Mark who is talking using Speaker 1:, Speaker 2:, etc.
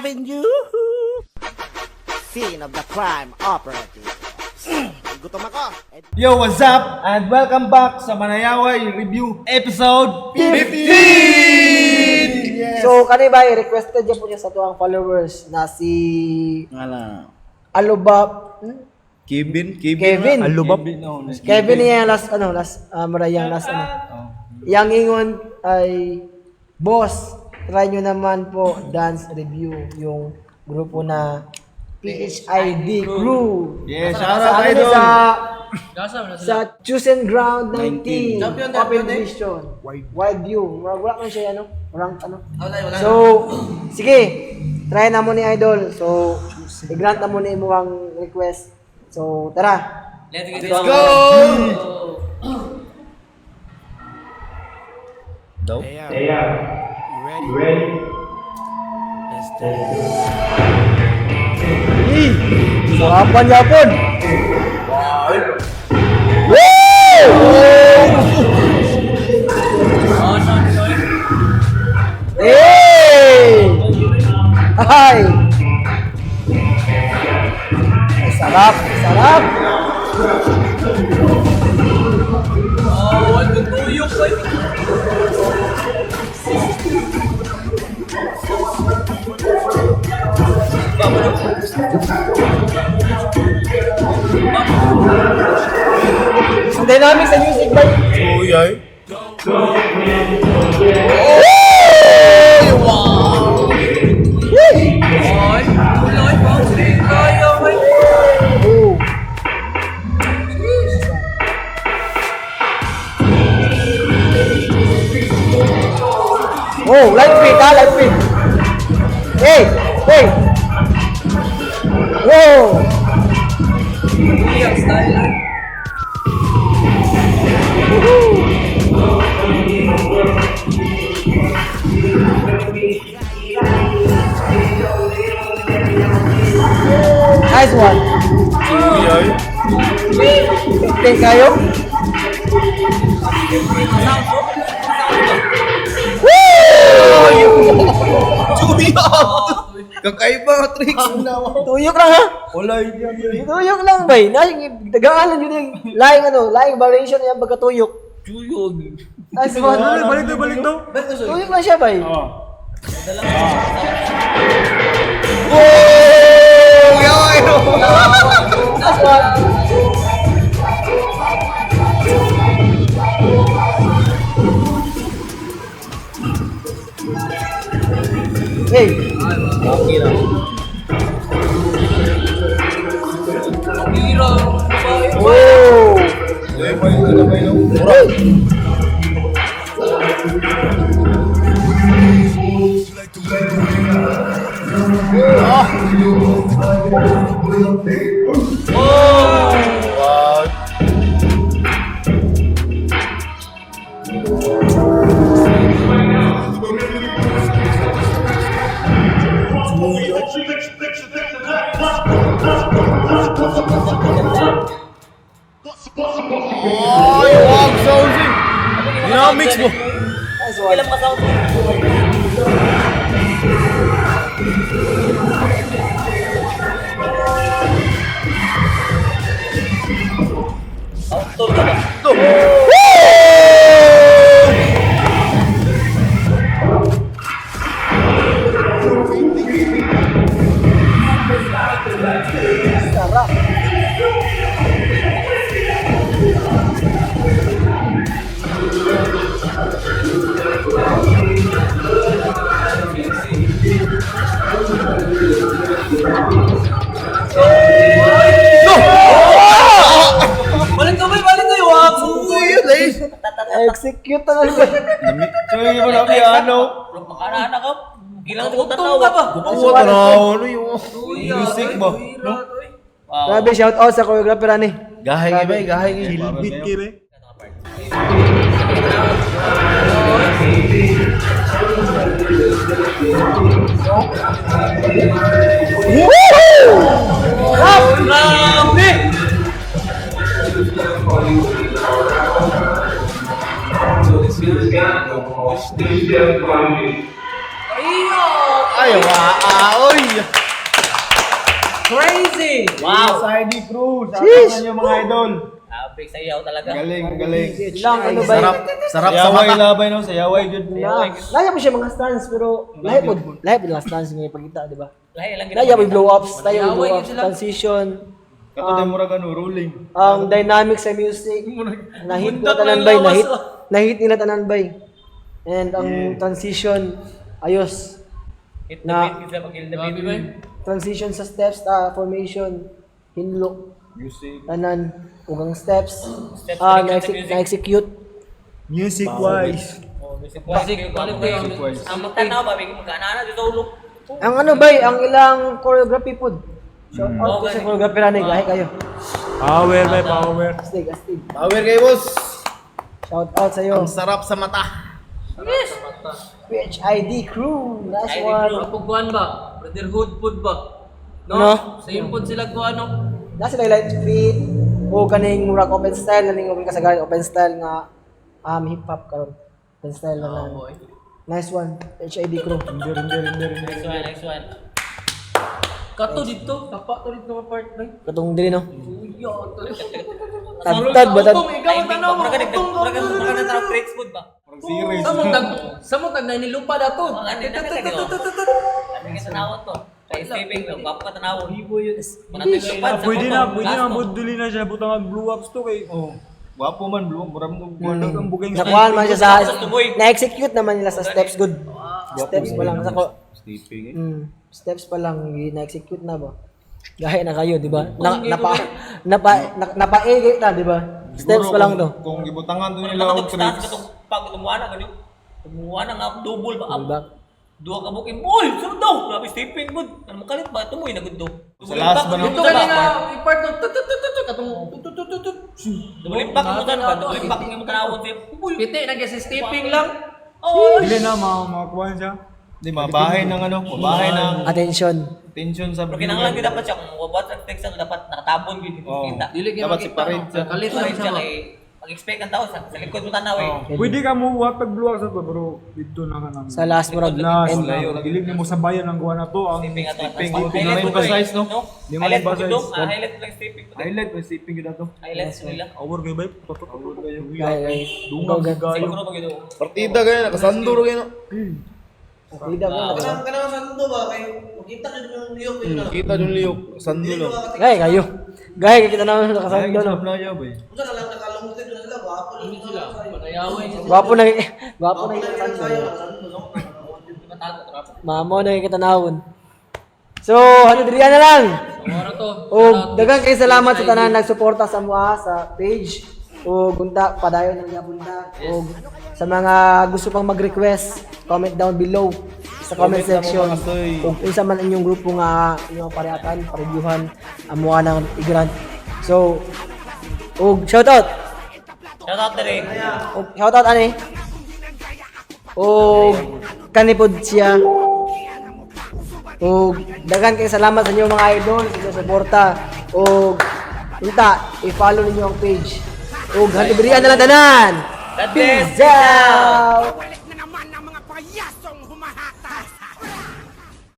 Speaker 1: Avenue! Scene of the crime operative. Gutom ako.
Speaker 2: Yo, what's up? And welcome back sa Manayaway Review Episode 15! Yes!
Speaker 3: So, kanibay, requested niya po niya sa tuwang followers na si Alubab.
Speaker 2: Kevin?
Speaker 3: Alubab. Kevin niya yung marayang last Yang ingon ay, boss, try nyo naman po dance review yung grupo na PHID Crew.
Speaker 2: Yeah, shout out
Speaker 3: Sa
Speaker 2: idol!
Speaker 3: sa Chosen Ground 19
Speaker 4: Champion na
Speaker 3: Open
Speaker 4: yun eh.
Speaker 3: Vision Wide View wala man siya wala.
Speaker 4: Wala.
Speaker 3: So sige, try na mo ni idol. So i-grant na mo ni mo ang request. So tara,
Speaker 4: Let's
Speaker 2: go! Daw?
Speaker 1: You ready? Let's do
Speaker 3: sarapan yapon. Hey! Ay! Ay, sarap!
Speaker 4: tutuyok ba yun?
Speaker 3: Ang dynamic sa music ba?
Speaker 2: Uyay.
Speaker 4: Ay, kulay ba? Kaya ba?
Speaker 3: Oh. Oh, light fit. Hey! Whoa!
Speaker 4: Iyak style.
Speaker 3: Nice one.
Speaker 2: Uyay.
Speaker 3: Tingin kayo?
Speaker 2: Kakaiba nga tricks.
Speaker 3: Tuyok lang ha?
Speaker 2: Ulay.
Speaker 3: Tuyok lang ba? Nagaalan yun yung lying variation yung pagkatuyok.
Speaker 2: Chuyog.
Speaker 3: Nice one.
Speaker 2: Balik daw.
Speaker 3: Tuyok lang siya ba? Nice one. Hey!
Speaker 4: Hira.
Speaker 3: Oh!
Speaker 2: Ay, wag sounding. Dynamics mo.
Speaker 3: Nice one.
Speaker 4: Ilang masound? Outdoor ka ba?
Speaker 3: Sarap.
Speaker 4: Balik kayo ha!
Speaker 3: Execute na lang.
Speaker 2: So, yun mo na piano.
Speaker 4: Makana ka? Ilang tanaw ka ba?
Speaker 2: Kukuha tanaw. Ano yung music ba? No?
Speaker 3: Grabe, shout out sa choreographer ani.
Speaker 2: Gahay nga ba? Gahay nga. Hilbit ka ba?
Speaker 4: Grabe!
Speaker 2: Ay, oy!
Speaker 4: Crazy!
Speaker 2: Wow! Sa ID crew, sa
Speaker 3: Sheesh!
Speaker 2: atin mga idol.
Speaker 4: Big sayaw talaga.
Speaker 2: Galing, galing.
Speaker 3: Lang, ano ba?
Speaker 2: Sarap sa yaway labay no, sa yaway jud.
Speaker 3: Laya po siya mga stance, pero lahi po lang stance nga ipakita, di ba?
Speaker 4: Lahi lang
Speaker 3: Laya po blow ups, tayo blow
Speaker 4: Yaway,
Speaker 3: ups,
Speaker 4: yun sila.
Speaker 3: transition,
Speaker 2: Kato din murag ano, rolling.
Speaker 3: ang dynamic sa music, nahit nila
Speaker 4: Buntot
Speaker 3: tanan
Speaker 4: lang
Speaker 3: bay,
Speaker 4: lawas,
Speaker 3: nahit nila tanan bay. And ang transition, ayos.
Speaker 4: Hit
Speaker 3: Na-
Speaker 4: the beat, kita pag-kill the beat.
Speaker 3: Transition sa steps, formation, hinlock,
Speaker 2: Music.
Speaker 3: tanan, ugang steps,
Speaker 4: Steps, balikan sa music.
Speaker 3: na-execute.
Speaker 2: Music wise.
Speaker 4: Oh, music quality. Ang magtanaw ba, bigyan magkaanana dito ulo.
Speaker 3: Ang ano bay, ang ilang choreography po. Shout out po sa choreography na gahe kayo.
Speaker 2: Power by power.
Speaker 3: Astig, astig.
Speaker 2: Power kayo, boss.
Speaker 3: Shout out sa iyo.
Speaker 2: Ang sarap sa mata.
Speaker 4: Yes!
Speaker 3: PHID crew. Last
Speaker 4: Ay,
Speaker 3: one.
Speaker 4: bro, pagkuhan ba? Brotherhood food ba? No?
Speaker 3: Ano?
Speaker 4: Same food sila ko ano?
Speaker 3: Nasa sila light feet. O kaning murag open style, naning open kasagaran open style nga hip hop karon. Open style na lang.
Speaker 4: boy.
Speaker 3: Nice one. PHID crew.
Speaker 4: Next one. Kato dito, tapa to dito mga part na.
Speaker 3: Katong dili no.
Speaker 4: Uyo, to.
Speaker 3: Tagtag ba tag?
Speaker 4: Ikaw ang tanaw mo. Mga nagtanong tricks food ba?
Speaker 2: Series.
Speaker 4: Samot tag na nilupa dato. Mga ano na ka dito. Ano nga tanawon to? Kay Stephen, bako ka tanawon. Hibo yun.
Speaker 5: Pwede na buduli na siya butang blue ups to kay.
Speaker 2: Oh. Gwapo man, bro. Murag mo guarda
Speaker 5: Ang bugay
Speaker 3: Nakuha man siya sa na-execute naman nila sa steps good. Steps pa lang sa ko.
Speaker 2: sleeping.
Speaker 3: Steps pa lang na-execute na ba? Gaya na kayo, di ba? Napa-egate na, di ba? Steps pa lang to.
Speaker 2: Kung gibutangan to nila
Speaker 4: Nila
Speaker 2: og tricks.
Speaker 4: pag tumuana ganyo. Tumuana nga double ba?
Speaker 3: Diba?
Speaker 4: Dua ka bukin. Boy, sunod daw. Grabe Stephen good. Ano makalit ba tumoy na good daw.
Speaker 2: Sa last ba no?
Speaker 4: Ito kanina i-part no. Katong Dumalimpak mo tan ba? Dumalimpak mo tanawon siya. Piti na si Stephen lang. Oh,
Speaker 5: Dili na mga kuwan siya.
Speaker 2: Di mabahay ng ano, mabahay ng
Speaker 3: Attention.
Speaker 2: tension sa
Speaker 4: pero kinahanglan gyud dapat siya kung what ang text ang dapat nakatabon gyud
Speaker 2: Oh.
Speaker 4: kita.
Speaker 2: Dapat separate siya.
Speaker 4: Kalit lang siya kay mag-expect ang tao sa likod mo tanaw eh.
Speaker 5: Pwede ka mo pag blue ups to pero dito na ka nang.
Speaker 3: Sa last murag
Speaker 5: Last
Speaker 3: end.
Speaker 5: na gilig ni mo sa bayan ang guwan na to ang
Speaker 4: Stephen ato.
Speaker 2: Stephen, hindi na emphasize, no?
Speaker 5: Di mo
Speaker 4: Highlight mo
Speaker 5: emphasize.
Speaker 4: dito. Highlight lang Stephen.
Speaker 2: Highlight ba sleeping gid ato?
Speaker 4: Highlights nila.
Speaker 5: Award kay bay.
Speaker 3: Guys.
Speaker 5: Dungag
Speaker 3: Go, go.
Speaker 4: Siguro pag ito.
Speaker 2: Partida kayo, nakasanduro kayo.
Speaker 3: Frida mo.
Speaker 2: Kita yung liyok, sandulo.
Speaker 3: Gaya kayo. Gaya kita naman sa kasando no.
Speaker 2: na yaw ba?
Speaker 3: Gwapo na kita kasando. Mamo na kita nawon. So, ano diriyan na lang.
Speaker 4: Ora to.
Speaker 3: O daghang kay salamat sa tanan nagsuporta sa mua sa page. O gunta padayon ng punta. O sa mga gusto pang mag-request, comment down below sa comment section. Kung unsa man inyong grupo nga inyong parehatan, parebyuhan amuha ng igrant. So, shoutout.
Speaker 4: Shout out dire.
Speaker 3: Shoutout ani. Kanipod siya. Daghan kay salamat sa inyo mga idol sa inyong suporta. Unta, i-follow ninyo ang page. Halibrian na lang tanan.
Speaker 4: God bless.
Speaker 3: Peace out.